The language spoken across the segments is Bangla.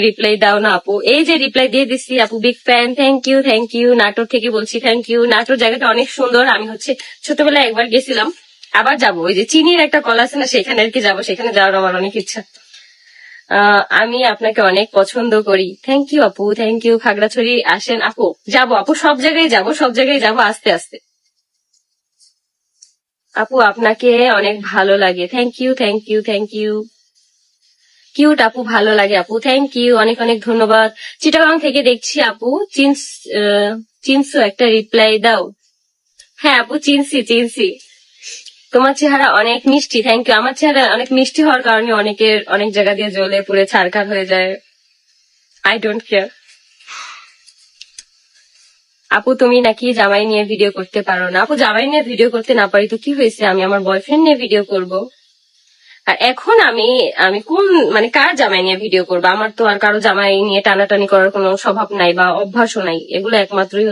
রিপ্লাই দাও না আপু। এই যে রিপ্লাই দিয়ে দিচ্ছি আপু, big fan, thank you. Natore থেকে বলছি থ্যাংক ইউ। নাটোর জায়গাটা অনেক সুন্দর, আমি ছোটবেলায় একবার গেছিলাম, আবার যাবো। ওই যে চিনির একটা কল আছে না, সেখানে আর কি যাবো, সেখানে যাওয়ার আমার অনেক ইচ্ছা। আমি আপনাকে অনেক পছন্দ করি। থ্যাংক ইউ আপু, থ্যাংক ইউ। খাগড়াছড়ি আসেন আপু, যাবো আপু, সব জায়গায় যাবো আস্তে আস্তে। আপু আপনাকে অনেক ভালো লাগে। Thank you. কিউট আপু, ভালো লাগে আপু, থ্যাংক ইউ, অনেক অনেক ধন্যবাদ। চিটাগাং থেকে দেখছি আপু। চিনসু, একটা রিপ্লাই দাও। হ্যাঁ আপু, চিনছি। তোমার চেহারা অনেক মিষ্টি। Thank you. আমার চেহারা অনেক মিষ্টি হওয়ার কারণে অনেকের অনেক জায়গা দিয়ে জ্বলে পুড়ে ছারখার হয়ে যায়। I don't care. আপু তুমি নাকি জামাই নিয়ে ভিডিও করতে পারো না? আপু জামাই নিয়ে ভিডিও করতে না পারি তো কি হয়েছে, আমি আমার বয়ফ্রেন্ড নিয়ে ভিডিও করব। আর এখন আমি আমি কোন মানে কার জামাই নিয়ে ভিডিও করবো? আমার তো আর কারো জামাই নিয়ে টানাটানি করার কোনো স্বভাব নাই বা অভ্যাসও নাই। এগুলো একমাত্রই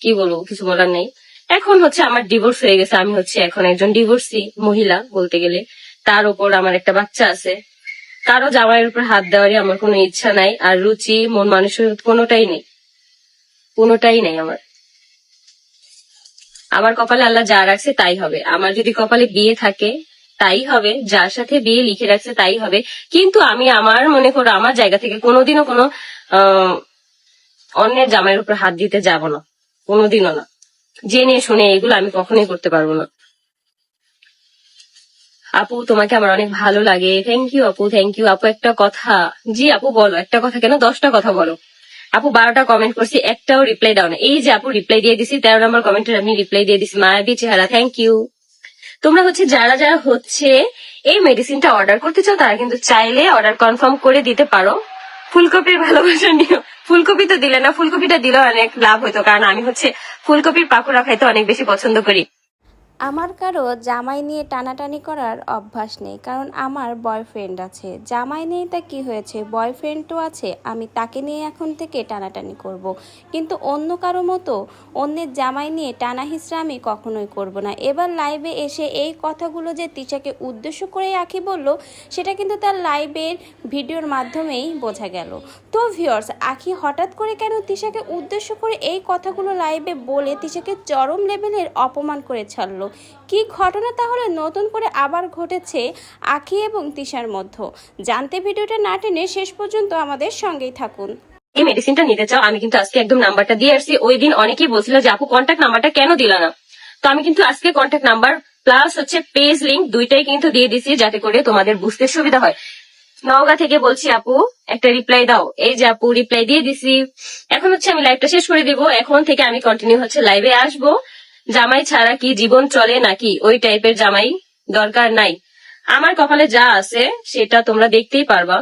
কি বলবো, কিছু বলার নেই। এখন আমার ডিভোর্স হয়ে গেছে, আমি এখন একজন ডিভোর্সি মহিলা বলতে গেলে। তার উপর আমার একটা বাচ্চা আছে। কারো জামাইয়ের উপর হাত দেওয়ারই আমার কোনো ইচ্ছা নাই, আর রুচি মন মানুষের কোনোটাই নেই আমার। আমার কপালে আল্লাহ যা রাখছে তাই হবে। আমার যদি কপালে বিয়ে থাকে তাই হবে, যার সাথে বিয়ে লিখে রাখছে তাই হবে। কিন্তু আমি আমার মনে করো আমার জায়গা থেকে কোনোদিনও কোনো অন্যের জামাইয়ের উপর হাত দিতে যাব না, কোনোদিনও না। জেনে শুনে এগুলো আমি কখনোই করতে পারবো না। আপু তোমাকে আমার অনেক ভালো লাগে। থ্যাংক ইউ আপু, থ্যাংক ইউ। আপু একটা কথা। জি আপু বলো, একটা কথা কেন, 10টা কথা বলো। আপু 12টা কমেন্ট করছি, একটাও রিপ্লাই দাও না। এই যে আপু রিপ্লাই দিয়ে দিছি, 13 নম্বর কমেন্টের আমি রিপ্লাই দিয়ে দিছি। মায়াবী চেহারা, থ্যাংক ইউ। তোমরা যারা যারা এই মেডিসিনটা অর্ডার করতে চাও, তারা কিন্তু চাইলে অর্ডার কনফার্ম করে দিতে পারো। ফুলকপির ভালোবাসা নিও। ফুলকপি তো দিলে না, ফুলকপিটা দিলেও অনেক লাভ হইতো, কারণ আমি ফুলকপির পাকোড়া খাইতে অনেক বেশি পছন্দ করি। আমার কারো জামাই নিয়ে টানাটানি করার অভ্যাস নেই, কারণ আমার বয়ফ্রেন্ড আছে। জামাই নেই তা কি হয়েছে, বয়ফ্রেন্ড তো আছে, আমি তাকে নিয়ে এখন থেকে টানাটানি করব। কিন্তু অন্য কারো মতো অন্যের জামাই নিয়ে টানা হিসরা আমি কখনোই করব না। এবার লাইভে এসে এই কথাগুলো যে তিশাকে উদ্দেশ্য করে আঁকি বলল, সেটা কিন্তু তার লাইভের ভিডিওর মাধ্যমেই বোঝা গেল। তো ভিউয়ার্স, আঁকি হঠাৎ করে কেন তিশাকে উদ্দেশ্য করে এই কথাগুলো লাইভে বলে তিশাকে চরম লেভেলের অপমান করে ছাড়লো? কি ঘটনা তাহলে নতুন করে আবার ঘটেছে আঁখি এবং তিশার মধ্যে? জানতে ভিডিওটা না টেনে শেষ পর্যন্ত আমাদের সঙ্গেই থাকুন। এই মেডিসিনটা নিতে চাও, আমি কিন্তু আজকে একদম নাম্বারটা দিয়ে আসছি। ওই দিন অনেকেই বলছিল যে আপু কন্ট্যাক্ট নাম্বারটা কেন দিলা না, তো আমি কিন্তু আজকে contact number plus page link দুইটাই কিন্তু দিয়ে দিছি, যাতে করে তোমাদের বুঝতে সুবিধা হয়। নওগাঁ থেকে বলছি আপু একটা রিপ্লাই দাও। এই যে আপু রিপ্লাই দিয়ে দিছি। এখন আমি লাইভটা শেষ করে দিব। এখন থেকে আমি কন্টিনিউ লাইভে আসবো। জামাই ছাড়া কি জীবন চলে নাকি? ওই টাইপের জামাই দরকার নাই। আমার কপালে যা আছে সেটা তোমরা দেখতেই পারবা।